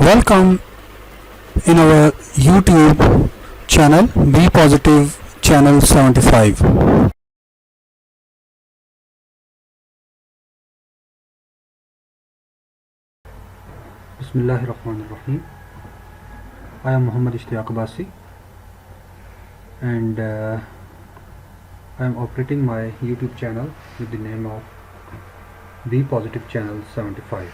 Welcome in our YouTube channel Be Positive Channel 75. Bismillahirrahmanirrahim. I am Muhammad Ishtiaq Abbasi, and I am operating my YouTube channel with the name of Be Positive Channel 75.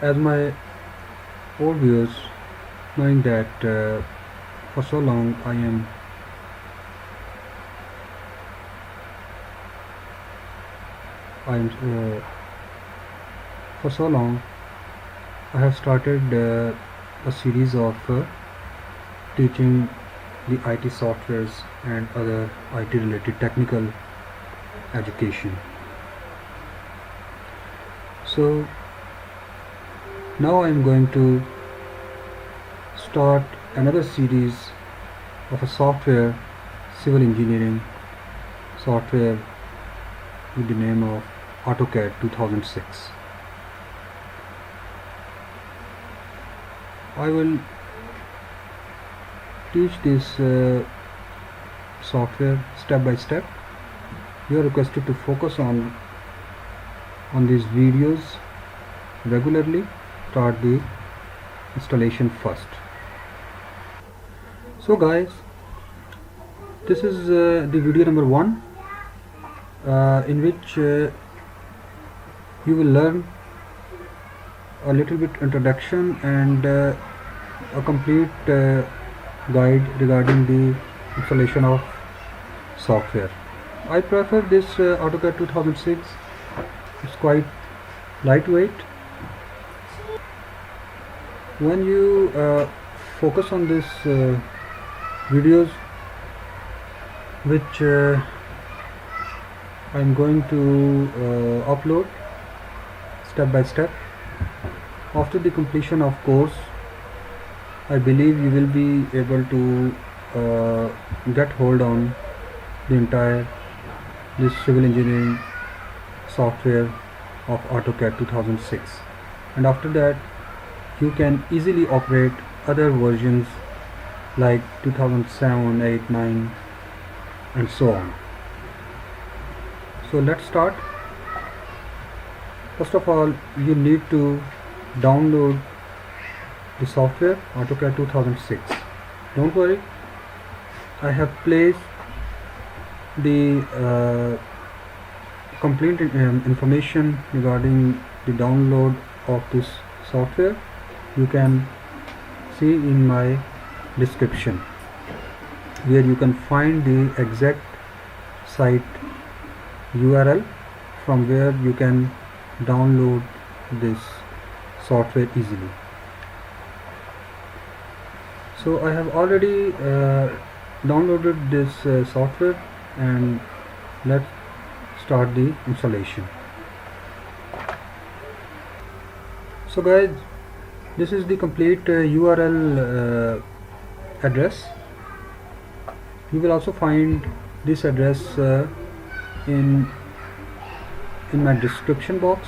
As my old viewers knowing that for so long I am for so long I have started a series of teaching the IT softwares and other IT related technical education. So now I am going to start another series of a software, civil engineering software with the name of AutoCAD 2006. I will teach this software step by step. You are requested to focus on these videos regularly. Start the installation first. So guys, this is the video number 1 in which you will learn a little bit introduction and a complete guide regarding the installation of software. I prefer this AutoCAD 2006. It's quite lightweight. When you focus on this videos which I am going to upload step by step, after the completion of course, I believe you will be able to get hold on the entire this civil engineering software of AutoCAD 2006, and after that you can easily operate other versions like 2007, 8, 9 and so on. So let's start. First of all, you need to download the software AutoCAD 2006. Don't worry, I have placed the complete information regarding the download of this software. You can see in my description, where you can find the exact site URL from where you can download this software easily. So I have already downloaded this software, and let's start the installation. So guys, this is the complete URL address. You will also find this address in my description box,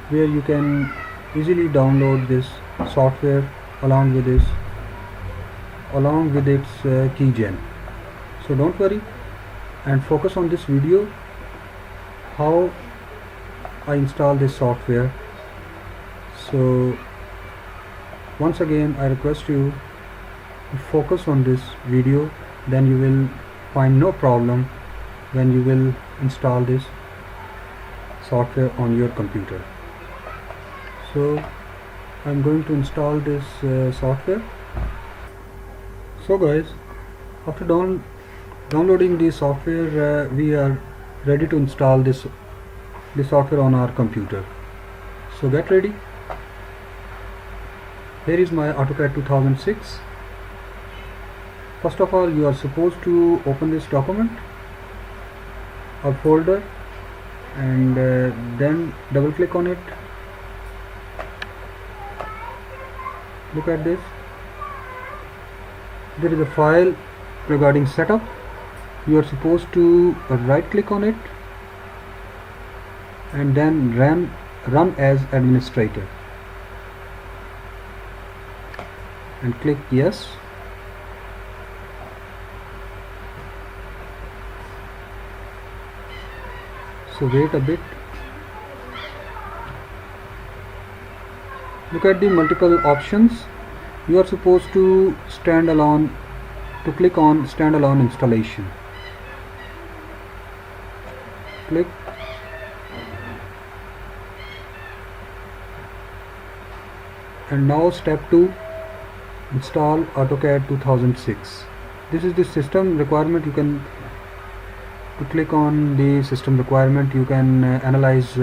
where you can easily download this software along with its keygen. So don't worry and focus on this video, how I install this software. So once again I request you to focus on this video, then you will find no problem when you will install this software on your computer. So I'm going to install this software. So guys, after downloading the software, we are ready to install this software on our computer. So get ready. Here is my AutoCAD 2006. First of all, you are supposed to open this document or folder, and then double click on it. Look at this. There is a file regarding setup. You are supposed to right click on it and then run run as administrator and click yes. So wait a bit. Look at the multiple options. You are supposed to click on standalone installation. Click. And now step 2, install AutoCAD 2006. This is the system requirement. You can click on the system requirement. You can analyze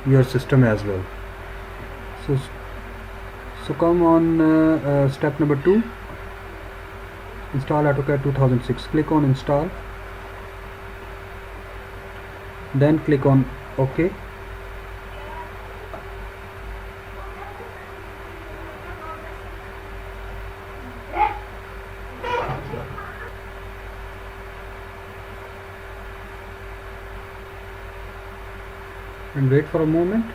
your system as well. So come on step number 2, install AutoCAD 2006. Click on install, then click on OK. And wait for a moment.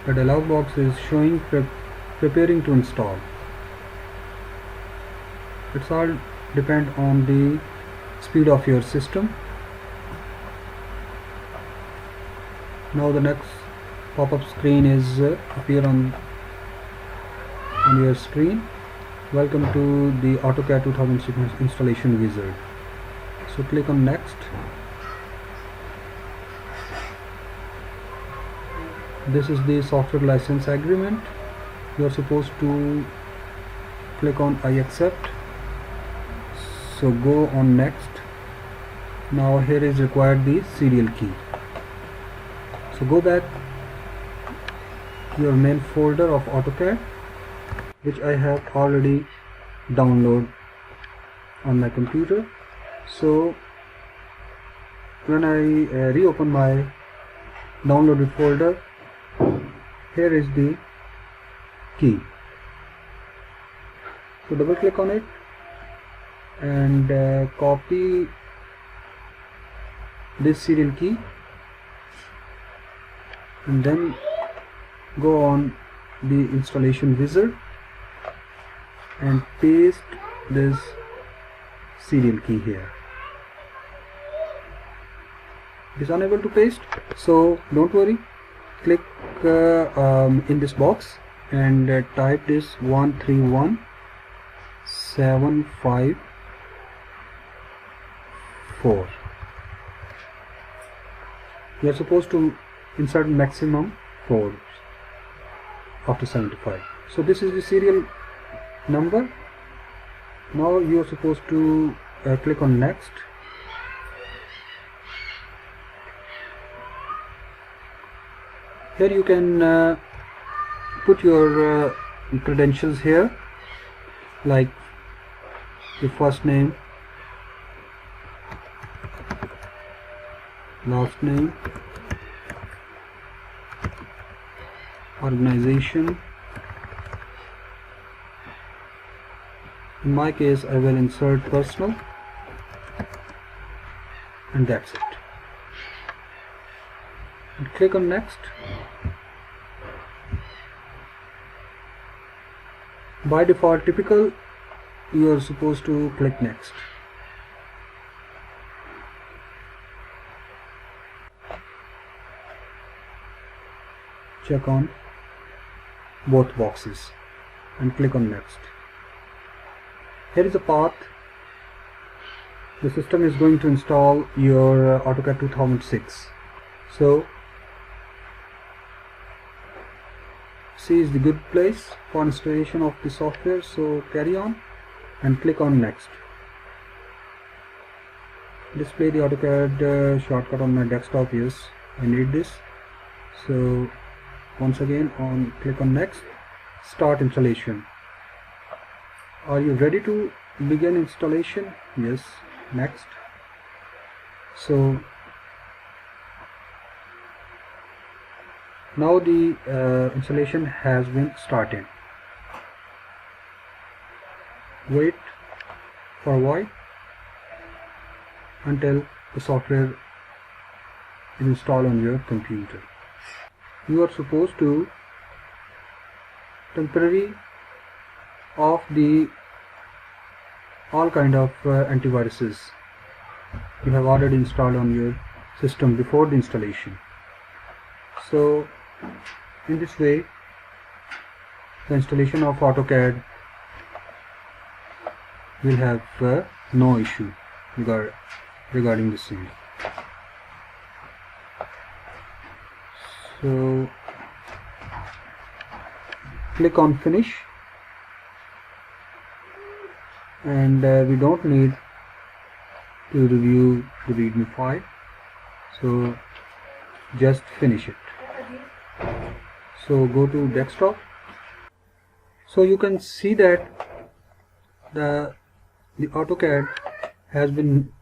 The dialog box is showing preparing to install. It's all depend on the speed of your system. Now the next pop-up screen is appear on your screen. Welcome to the AutoCAD 2006 installation wizard. So click on next. This is the software license agreement. You are supposed to click on I accept. So go on next. Now here is required the serial key. So go back to your main folder of AutoCAD, which I have already downloaded on my computer. So when I reopen my downloaded folder, here is the key. So double click on it and copy this serial key, and then go on the installation wizard and paste this serial key here. It is unable to paste, so don't worry. Click in this box and type this 131754. You are supposed to insert maximum 4 after 75. So this is the serial number. Now you are supposed to click on next. Here you can put your credentials here, like your first name, last name, organization. In my case, I will insert personal, and that's it. And click on next. By default, typical, you are supposed to click next. Check on both boxes and click on next. Here is a path. The system is going to install your AutoCAD 2006. So C is the good place for installation of the software. So carry on and click on next. Display the AutoCAD shortcut on my desktop. Yes, I need this. So once again click on next. Start installation. Are you ready to begin installation? Yes, next. So now the installation has been started. Wait for a while until the software install on your computer. You are supposed to temporarily off the all kind of antiviruses you have already installed on your system before the installation. So in this way the installation of AutoCAD will have no issue regarding the same. So click on finish, and we don't need to review the readme file, so just finish it. So go to desktop. So you can see that the AutoCAD has been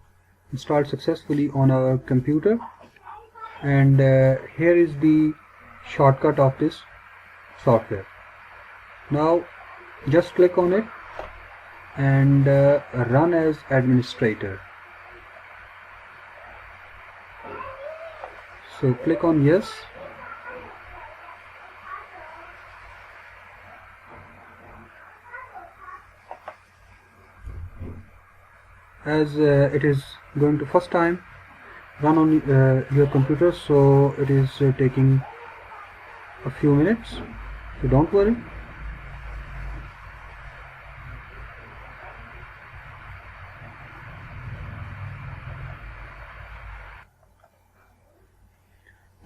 installed successfully on our computer, and here is the shortcut of this software. Now just click on it and run as administrator. So click on yes. As it is going to first time run on your computer, so it is taking a few minutes, so don't worry.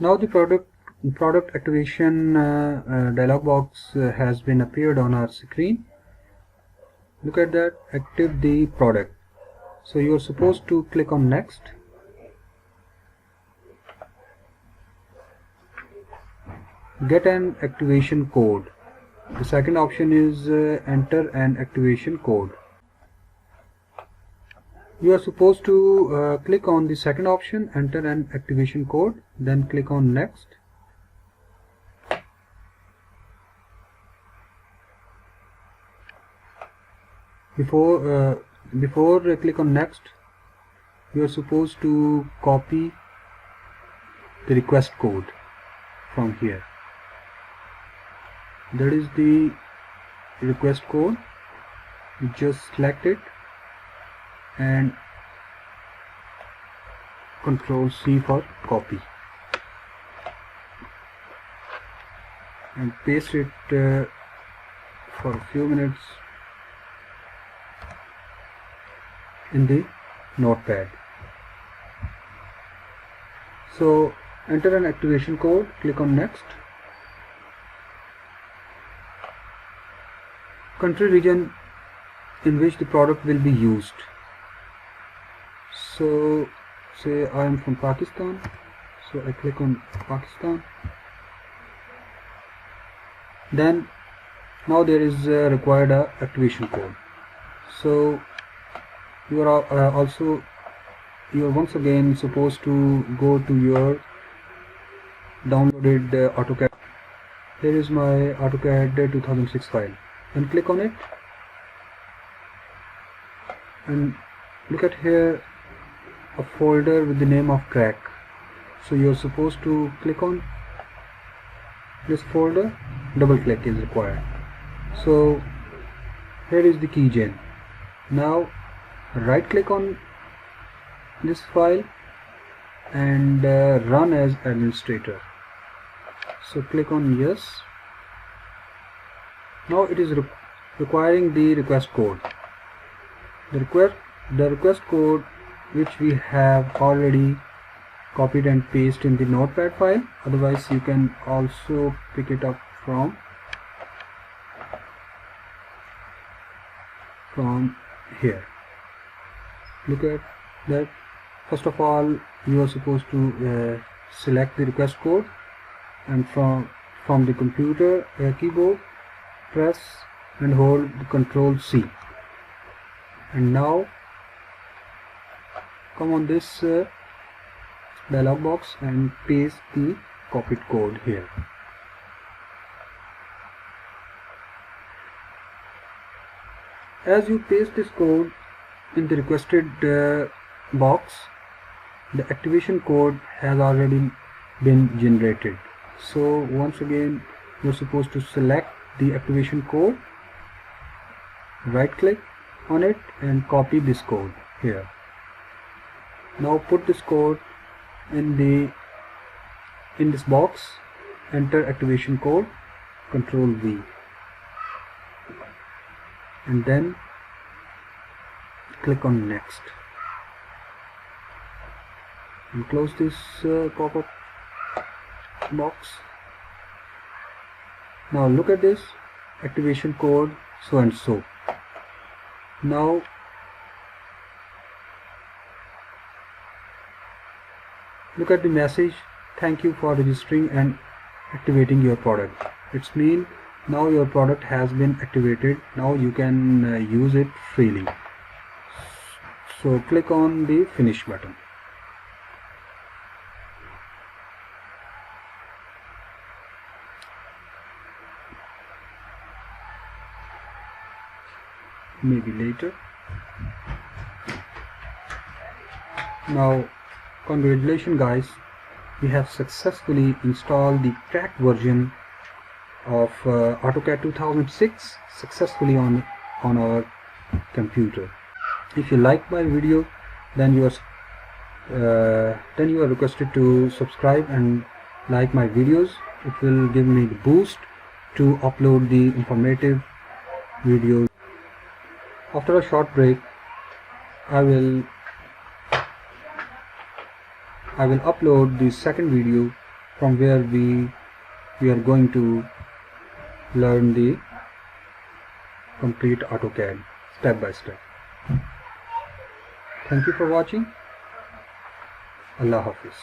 Now the product activation dialog box has been appeared on our screen. Look at that, active the product. So you are supposed to click on next. Get an activation code. The second option is enter an activation code. You are supposed to click on the second option, enter an activation code, then click on next. Before click on next, you are supposed to copy the request code from here. That is the request code. You just select it and Control C for copy, and paste it for a few minutes in the notepad. So enter an activation code, click on next. Country region in which the product will be used. So say I am from Pakistan, so I click on Pakistan. Then now there is required a activation code. So you are once again supposed to go to your downloaded AutoCAD. Here is my AutoCAD 2006 file, and click on it, and look at here a folder with the name of crack. So you are supposed to click on this folder, double click is required. So here is the keygen. Now right click on this file and run as administrator. So click on yes. Now it is requiring the request code. The request code which we have already copied and pasted in the notepad file. Otherwise you can also pick it up from here. Look at that. First of all, you are supposed to select the request code, and from the computer keyboard press and hold the Control C, and now come on this dialog box and paste the copied code here. As you paste this code in the requested box, the activation code has already been generated. So once again, you're supposed to select the activation code, right click on it and copy this code here. Now put this code in this box, enter activation code, Control V, and then click on next and close this pop-up box. Now look at this activation code so and so. Now look at the message, thank you for registering and activating your product. It's mean now your product has been activated. Now you can use it freely. So click on the finish button. Maybe later. Now congratulations guys, we have successfully installed the cracked version of AutoCAD 2006 successfully on our computer. If you like my video, then you are requested to subscribe and like my videos. It will give me the boost to upload the informative videos. After a short break, I will upload the second video from where we are going to learn the complete AutoCAD step by step. Thank you for watching. Allah Hafiz.